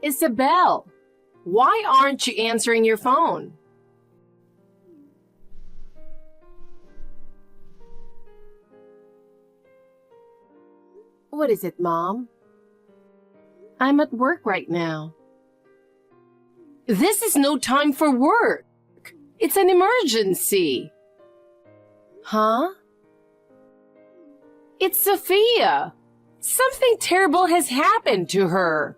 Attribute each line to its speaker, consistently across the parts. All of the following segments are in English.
Speaker 1: Isabel, why aren't you answering your phone? What is it, Mom? I'm at work right now. This is no time for work. It's an emergency. Huh? It's Sophia. Something terrible has happened to her.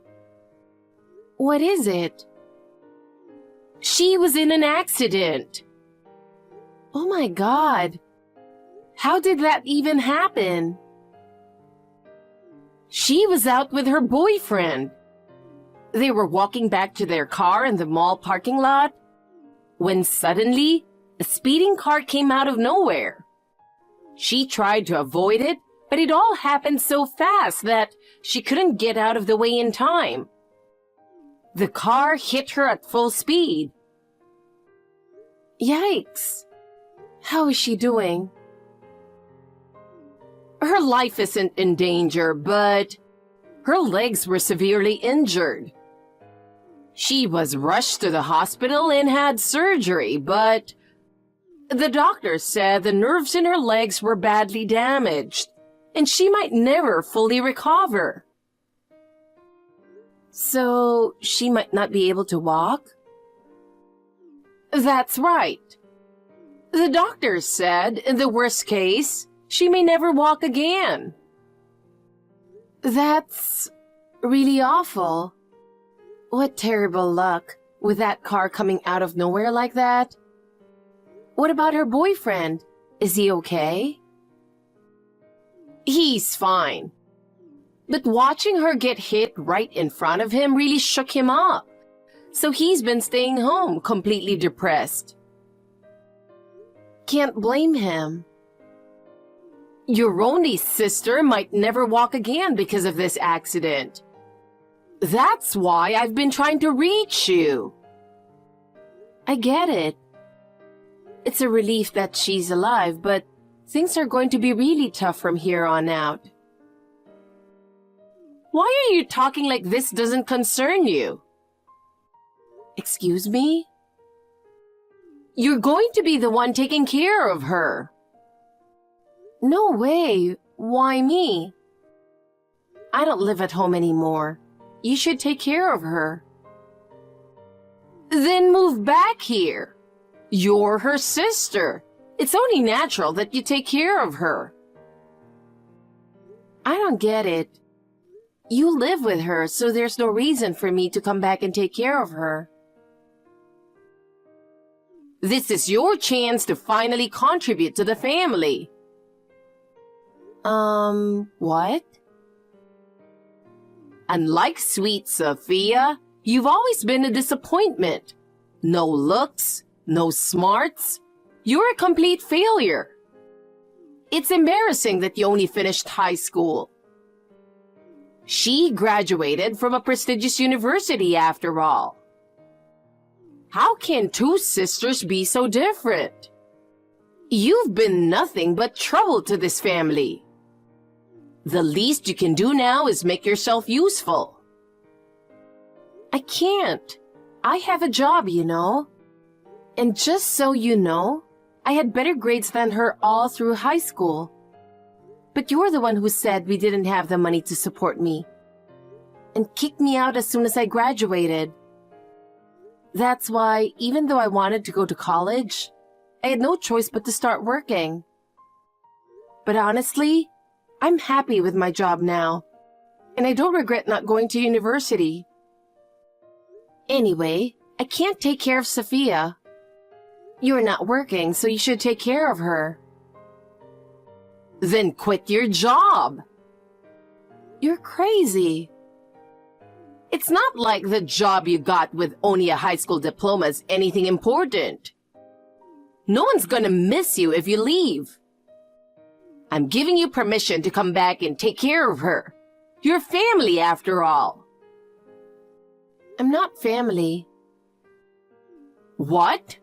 Speaker 1: What is it? She was in an accident. Oh my God. How did that even happen? She was out with her boyfriend. They were walking back to their car in the mall parking lot when suddenly a speeding car came out of nowhere. She tried to avoid it, but it all happened so fast that she couldn't get out of the way in time. The car hit her at full speed. Yikes! How is she doing? Her life isn't in danger, but her legs were severely injured. She was rushed to the hospital and had surgery, but the doctor said the nerves in her legs were badly damaged, and she might never fully recover. So, she might not be able to walk? That's right. The doctor said, in the worst case, she may never walk again. That's really awful. What terrible luck with that car coming out of nowhere like that. What about her boyfriend? Is he okay? He's fine. But watching her get hit right in front of him really shook him up. So he's been staying home completely depressed. Can't blame him. Your only sister might never walk again because of this accident. That's why I've been trying to reach you. I get it. It's a relief that she's alive, but things are going to be really tough from here on out. Why are you talking like this doesn't concern you? Excuse me? You're going to be the one taking care of her. No way. Why me? I don't live at home anymore. You should take care of her. Then move back here. You're her sister. It's only natural that you take care of her. I don't get it. You live with her, so there's no reason for me to come back and take care of her. This is your chance to finally contribute to the family. What? Unlike sweet Sophia, you've always been a disappointment. No looks, no smarts. You're a complete failure. It's embarrassing that you only finished high school. She graduated from a prestigious university after all. How can two sisters be so different? You've been nothing but trouble to this family. The least you can do now is make yourself useful. I can't. I have a job, you know. And just so you know, I had better grades than her all through high school. But you're the one who said we didn't have the money to support me and kicked me out as soon as I graduated. That's why, even though I wanted to go to college, I had no choice but to start working. But honestly, I'm happy with my job now, and I don't regret not going to university. Anyway, I can't take care of Sophia. You're not working, so you should take care of her. Then quit your job. You're crazy. It's not like the job you got with only a high school diploma is anything important. No one's gonna miss you if you leave. I'm giving you permission to come back and take care of her. You're family after all. I'm not family. What?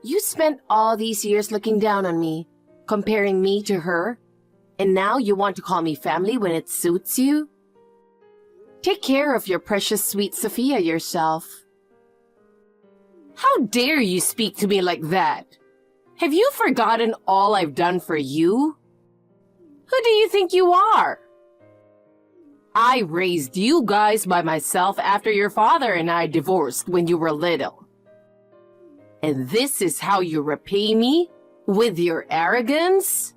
Speaker 1: You spent all these years looking down on me, comparing me to her, and now you want to call me family when it suits you? Take care of your precious sweet Sophia yourself. How dare you speak to me like that? Have you forgotten all I've done for you? Who do you think you are? I raised you guys by myself after your father and I divorced when you were little. And this is how you repay me? With your arrogance?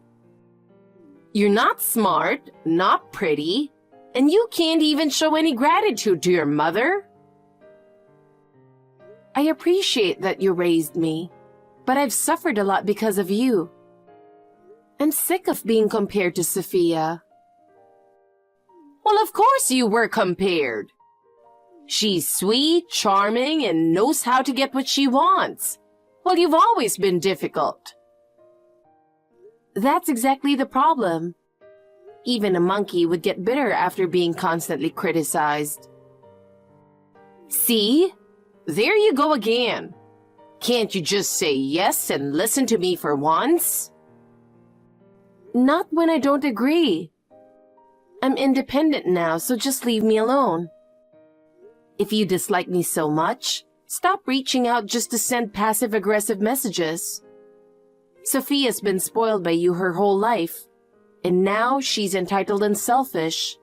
Speaker 1: You're not smart, not pretty, and you can't even show any gratitude to your mother. I appreciate that you raised me, but I've suffered a lot because of you. I'm sick of being compared to Sophia. Well, of course you were compared. She's sweet, charming, and knows how to get what she wants. Well, you've always been difficult. That's exactly the problem. Even a monkey would get bitter after being constantly criticized. See? There you go again. Can't you just say yes and listen to me for once? Not when I don't agree. I'm independent now, so just leave me alone. If you dislike me so much, stop reaching out just to send passive-aggressive messages. Sophia's been spoiled by you her whole life, and now she's entitled and selfish.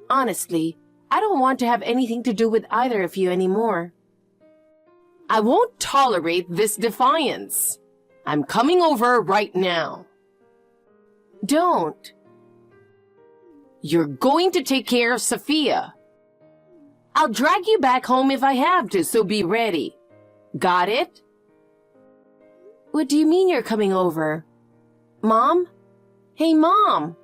Speaker 1: Honestly, I don't want to have anything to do with either of you anymore. I won't tolerate this defiance. I'm coming over right now. Don't. You're going to take care of Sophia. I'll drag you back home if I have to, so be ready. Got it? What do you mean you're coming over? Mom? Hey, Mom!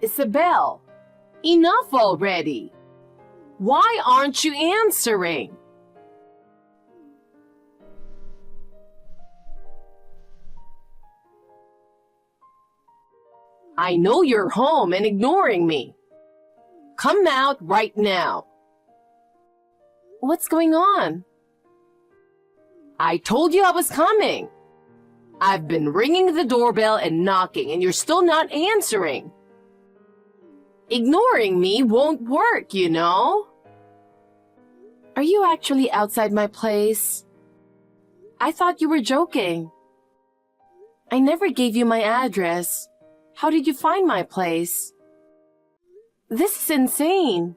Speaker 1: Isabel, enough already. Why aren't you answering? I know you're home and ignoring me. Come out right now. What's going on? I told you I was coming. I've been ringing the doorbell and knocking, and you're still not answering. Ignoring me won't work, you know. Are you actually outside my place? I thought you were joking. I never gave you my address. How did you find my place? This is insane.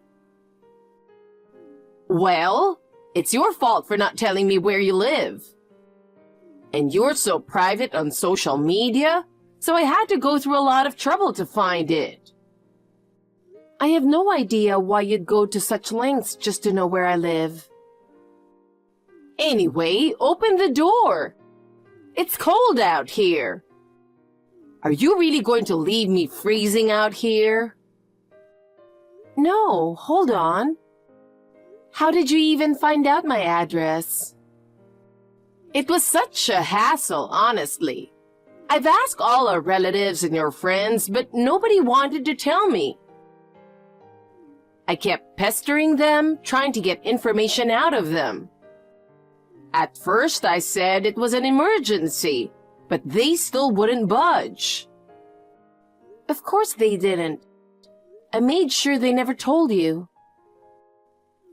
Speaker 1: Well, it's your fault for not telling me where you live. And you're so private on social media, so I had to go through a lot of trouble to find it. I have no idea why you'd go to such lengths just to know where I live. Anyway, open the door. It's cold out here. Are you really going to leave me freezing out here? No, hold on. How did you even find out my address? It was such a hassle, honestly. I've asked all our relatives and your friends, but nobody wanted to tell me. I kept pestering them, trying to get information out of them. At first, I said it was an emergency, but they still wouldn't budge. Of course they didn't. I made sure they never told you.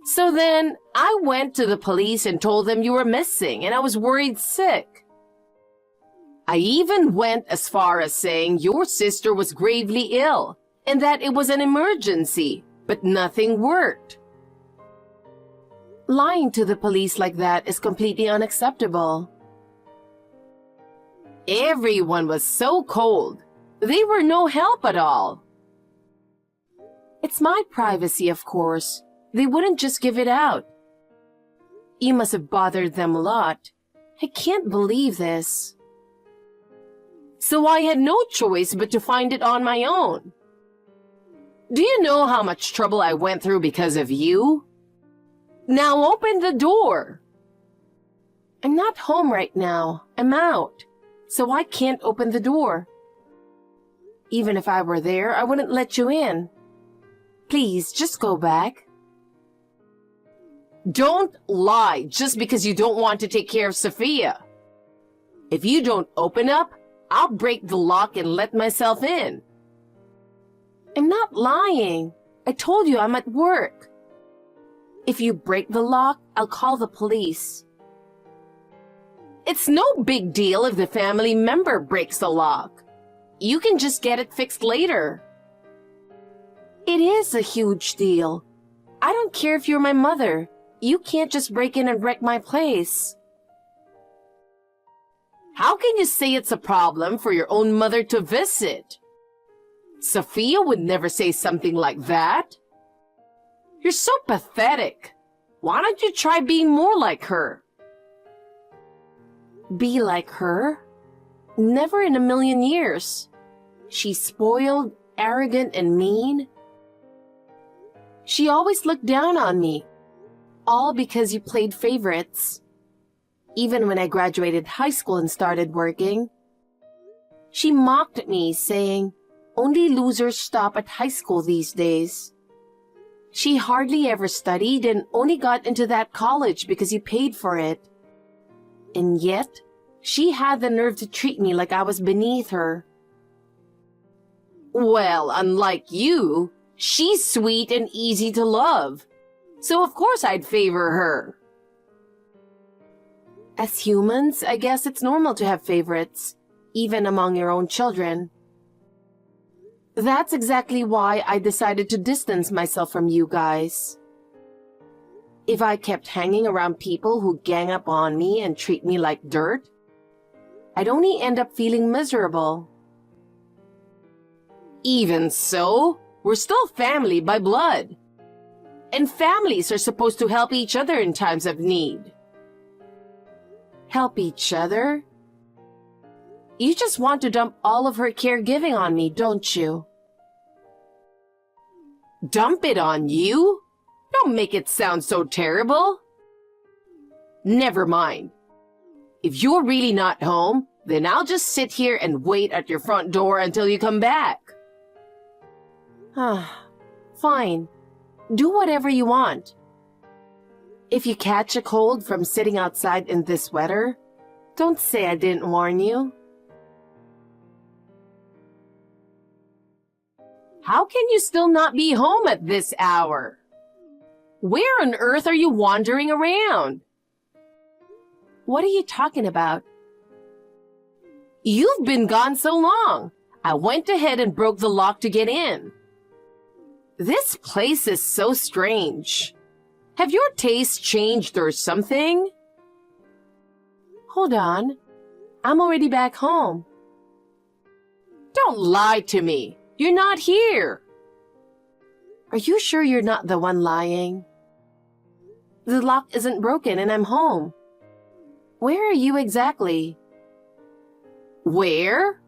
Speaker 1: So then, I went to the police and told them you were missing, and I was worried sick. I even went as far as saying your sister was gravely ill, and that it was an emergency, but nothing worked. Lying to the police like that is completely unacceptable. Everyone was so cold. They were no help at all. It's my privacy, of course. They wouldn't just give it out. You must have bothered them a lot. I can't believe this. So I had no choice but to find it on my own. Do you know how much trouble I went through because of you? Now open the door. I'm not home right now. I'm out, so I can't open the door. Even if I were there, I wouldn't let you in. Please, just go back. Don't lie just because you don't want to take care of Sophia. If you don't open up, I'll break the lock and let myself in. I'm not lying. I told you I'm at work. If you break the lock, I'll call the police. It's no big deal if the family member breaks the lock. You can just get it fixed later. It is a huge deal. I don't care if you're my mother. You can't just break in and wreck my place. How can you say it's a problem for your own mother to visit? Sophia would never say something like that. You're so pathetic. Why don't you try being more like her? Be like her? Never in a million years. She's spoiled, arrogant, and mean. She always looked down on me, all because you played favorites. Even when I graduated high school and started working, she mocked me, saying, "Only losers stop at high school these days." She hardly ever studied and only got into that college because you paid for it. And yet, she had the nerve to treat me like I was beneath her. Well, unlike you, she's sweet and easy to love. So of course I'd favor her. As humans, I guess it's normal to have favorites, even among your own children. That's exactly why I decided to distance myself from you guys. If I kept hanging around people who gang up on me and treat me like dirt, I'd only end up feeling miserable. Even so, we're still family by blood. And families are supposed to help each other in times of need. Help each other? You just want to dump all of her caregiving on me, don't you? Dump it on you? Don't make it sound so terrible. Never mind. If you're really not home, then I'll just sit here and wait at your front door until you come back. Fine. Do whatever you want. If you catch a cold from sitting outside in this weather, don't say I didn't warn you. How can you still not be home at this hour? Where on earth are you wandering around? What are you talking about? You've been gone so long. I went ahead and broke the lock to get in. This place is so strange. Have your tastes changed or something? Hold on. I'm already back home. Don't lie to me. You're not here. Are you sure you're not the one lying? The lock isn't broken and I'm home. Where are you exactly? Where?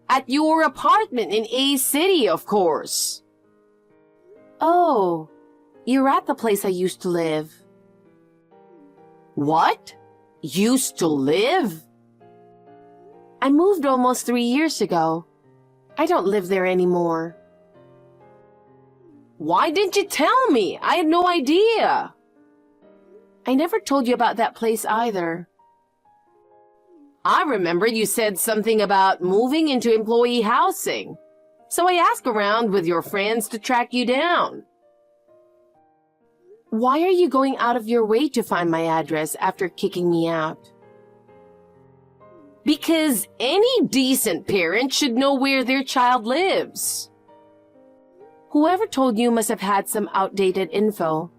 Speaker 1: At your apartment in A City, of course. Oh, you're at the place I used to live. What? Used to live? I moved almost 3 years ago. I don't live there anymore. Why didn't you tell me? I had no idea. I never told you about that place either. I remember you said something about moving into employee housing, so I asked around with your friends to track you down. Why are you going out of your way to find my address after kicking me out? Because any decent parent should know where their child lives. Whoever told you must have had some outdated info.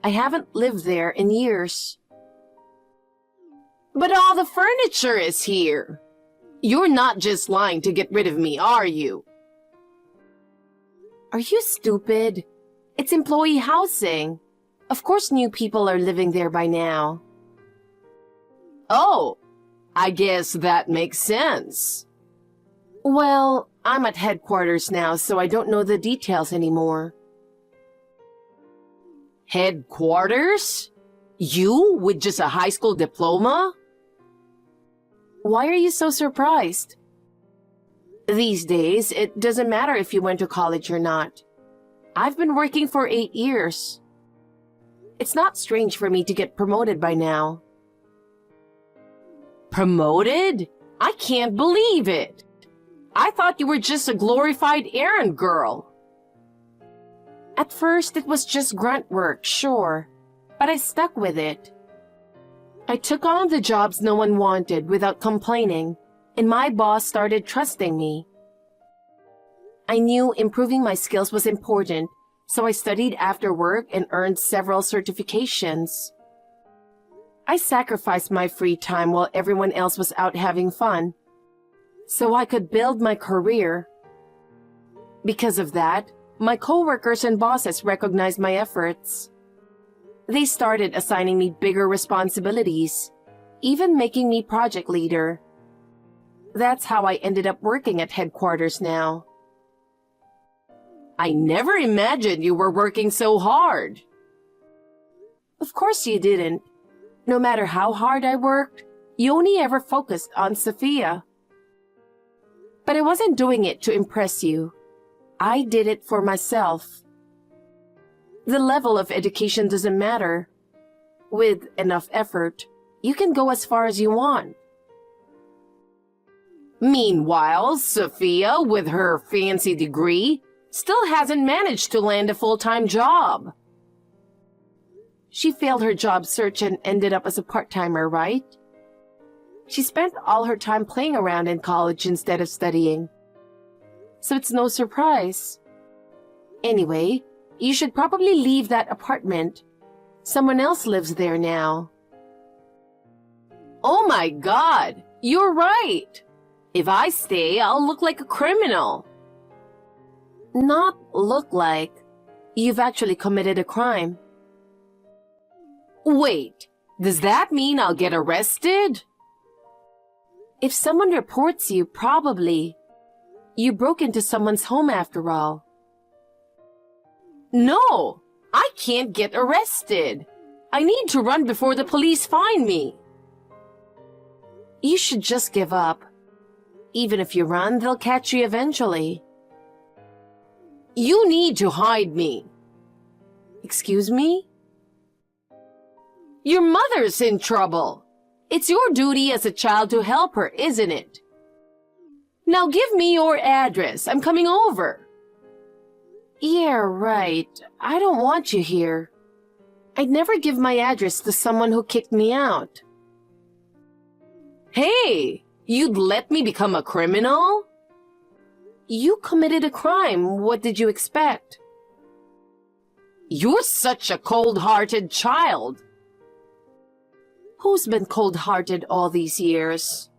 Speaker 1: I haven't lived there in years. But all the furniture is here. You're not just lying to get rid of me, are you? Are you stupid? It's employee housing. Of course new people are living there by now. Oh, I guess that makes sense. Well, I'm at headquarters now, so I don't know the details anymore. Headquarters? You with just a high school diploma? Why are you so surprised? These days, it doesn't matter if you went to college or not. I've been working for 8 years. It's not strange for me to get promoted by now. Promoted? I can't believe it. I thought you were just a glorified errand girl. At first, it was just grunt work, sure, but I stuck with it. I took on the jobs no one wanted without complaining, and my boss started trusting me. I knew improving my skills was important, so I studied after work and earned several certifications. I sacrificed my free time while everyone else was out having fun, so I could build my career. Because of that, my coworkers and bosses recognized my efforts. They started assigning me bigger responsibilities, even making me project leader. That's how I ended up working at headquarters now. I never imagined you were working so hard. Of course you didn't. No matter how hard I worked, you only ever focused on Sophia. But I wasn't doing it to impress you. I did it for myself. The level of education doesn't matter. With enough effort, you can go as far as you want. Meanwhile, Sophia, with her fancy degree, still hasn't managed to land a full-time job. She failed her job search and ended up as a part-timer, right? She spent all her time playing around in college instead of studying. So it's no surprise. Anyway, you should probably leave that apartment. Someone else lives there now. Oh my God, you're right. If I stay, I'll look like a criminal. Not look like. You've actually committed a crime. Wait, does that mean I'll get arrested? If someone reports you, probably. You broke into someone's home after all. No, I can't get arrested. I need to run before the police find me. You should just give up. Even if you run, they'll catch you eventually. You need to hide me. Excuse me? Your mother's in trouble. It's your duty as a child to help her, isn't it? Now give me your address. I'm coming over. Yeah, right. I don't want you here. I'd never give my address to someone who kicked me out. Hey, you'd let me become a criminal? You committed a crime. What did you expect? You're such a cold-hearted child. Who's been cold-hearted all these years?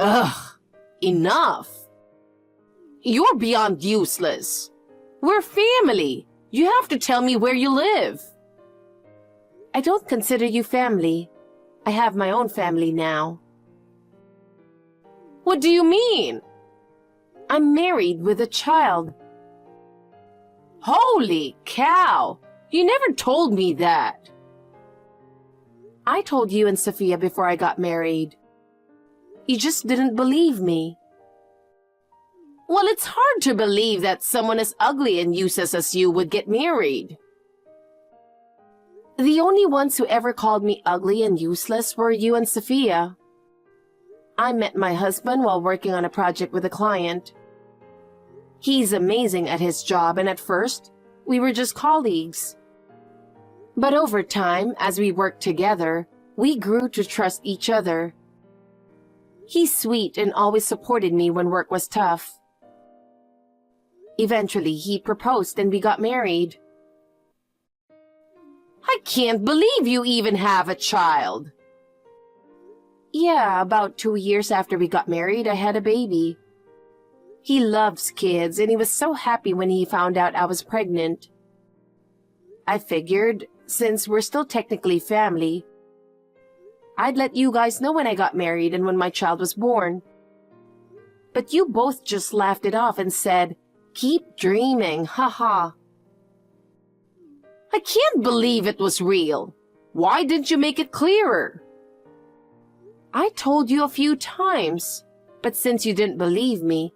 Speaker 1: Ugh, enough. You're beyond useless. We're family. You have to tell me where you live. I don't consider you family. I have my own family now. What do you mean? I'm married with a child. Holy cow! You never told me that. I told you and Sophia before I got married. You just didn't believe me. Well, it's hard to believe that someone as ugly and useless as you would get married. The only ones who ever called me ugly and useless were you and Sophia. I met my husband while working on a project with a client. He's amazing at his job, and at first, we were just colleagues. But over time, as we worked together, we grew to trust each other. He's sweet and always supported me when work was tough. Eventually, he proposed and we got married. I can't believe you even have a child. Yeah, about 2 years after we got married, I had a baby. He loves kids, and he was so happy when he found out I was pregnant. I figured, since we're still technically family, I'd let you guys know when I got married and when my child was born. But you both just laughed it off and said, "Keep dreaming, haha." I can't believe it was real. Why didn't you make it clearer? I told you a few times, but since you didn't believe me,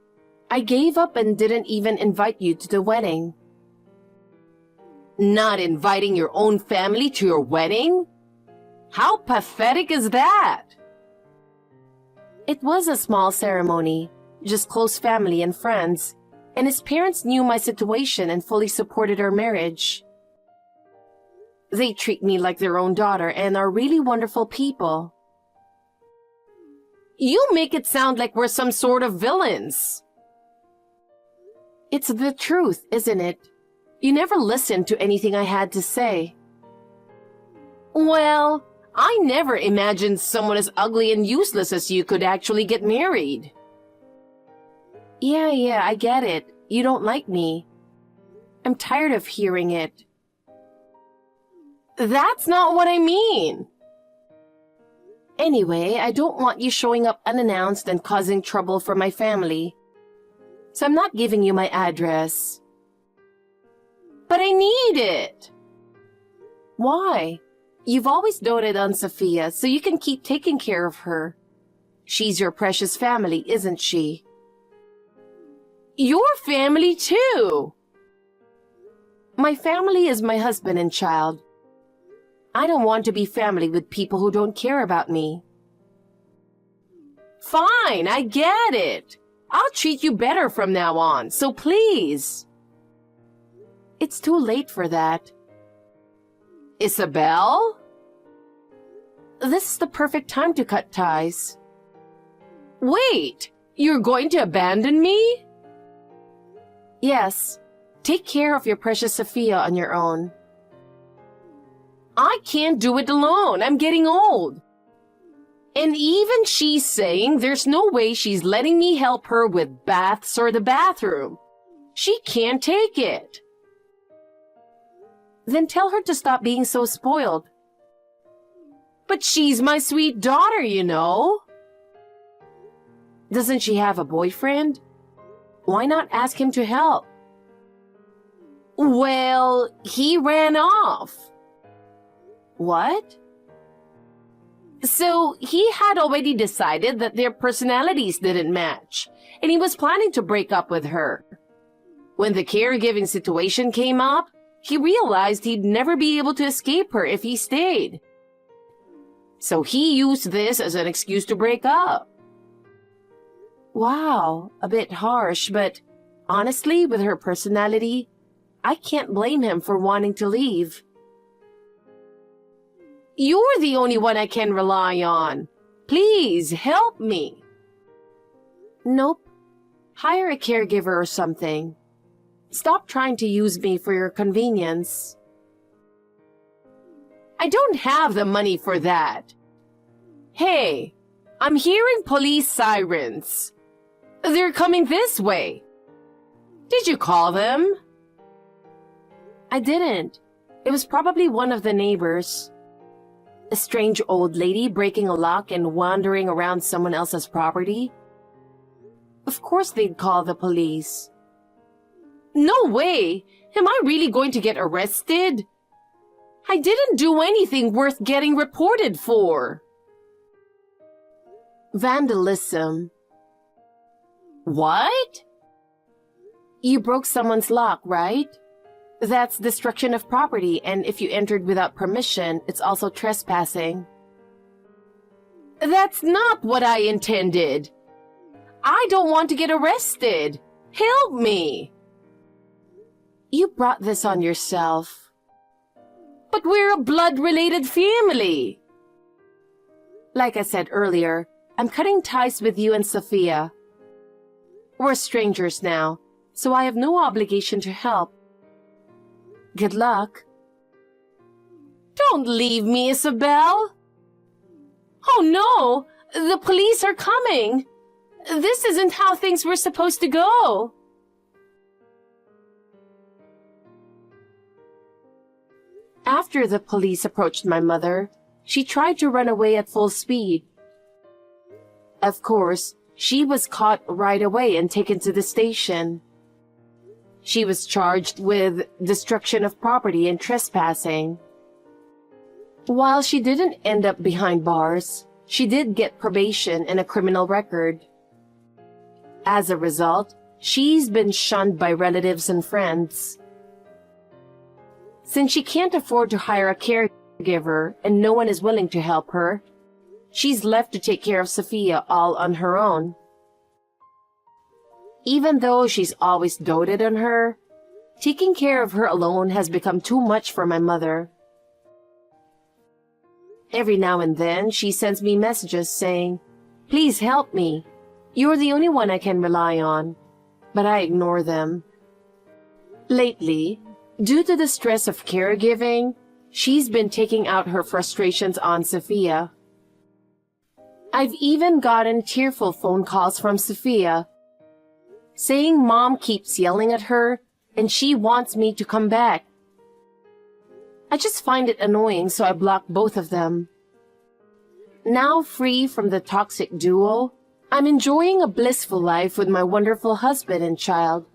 Speaker 1: I gave up and didn't even invite you to the wedding. Not inviting your own family to your wedding? How pathetic is that? It was a small ceremony, just close family and friends, and his parents knew my situation and fully supported our marriage. They treat me like their own daughter and are really wonderful people. You make it sound like we're some sort of villains. It's the truth, isn't it? You never listened to anything I had to say. Well, I never imagined someone as ugly and useless as you could actually get married. Yeah, I get it. You don't like me. I'm tired of hearing it. That's not what I mean. Anyway, I don't want you showing up unannounced and causing trouble for my family. So I'm not giving you my address. But I need it. Why? You've always doted on Sophia, so you can keep taking care of her. She's your precious family, isn't she? Your family too. My family is my husband and child. I don't want to be family with people who don't care about me. Fine, I get it. I'll treat you better from now on, so please. It's too late for that. Isabel? This is the perfect time to cut ties. Wait, you're going to abandon me? Yes, take care of your precious Sophia on your own. I can't do it alone. I'm getting old. And even she's saying there's no way she's letting me help her with baths or the bathroom. She can't take it. Then tell her to stop being so spoiled. But she's my sweet daughter, you know. Doesn't she have a boyfriend? Why not ask him to help? Well, he ran off. What? So he had already decided that their personalities didn't match, and he was planning to break up with her. When the caregiving situation came up, he realized he'd never be able to escape her if he stayed. So he used this as an excuse to break up. Wow, a bit harsh, but honestly, with her personality, I can't blame him for wanting to leave. You're the only one I can rely on. Please, help me. Nope. Hire a caregiver or something. Stop trying to use me for your convenience. I don't have the money for that. Hey, I'm hearing police sirens. They're coming this way. Did you call them? I didn't. It was probably one of the neighbors. A strange old lady breaking a lock and wandering around someone else's property. Of course they'd call the police. No way! Am I really going to get arrested? I didn't do anything worth getting reported for. Vandalism. What? You broke someone's lock, right? That's destruction of property, and if you entered without permission, it's also trespassing. That's not what I intended. I don't want to get arrested. Help me. You brought this on yourself. But we're a blood-related family. Like I said earlier, I'm cutting ties with you and Sophia. We're strangers now, so I have no obligation to help. Good luck. Don't leave me, Isabel. Oh no, the police are coming. This isn't how things were supposed to go. After the police approached my mother, she tried to run away at full speed. Of course, she was caught right away and taken to the station. She was charged with destruction of property and trespassing. While she didn't end up behind bars, she did get probation and a criminal record. As a result, she's been shunned by relatives and friends. Since she can't afford to hire a caregiver and no one is willing to help her, she's left to take care of Sophia all on her own. Even though she's always doted on her, taking care of her alone has become too much for my mother. Every now and then, she sends me messages saying, "Please help me. You're the only one I can rely on." But I ignore them. Lately, due to the stress of caregiving, she's been taking out her frustrations on Sophia. I've even gotten tearful phone calls from Sophia, saying Mom keeps yelling at her and she wants me to come back. I just find it annoying, so I block both of them. Now free from the toxic duo, I'm enjoying a blissful life with my wonderful husband and child.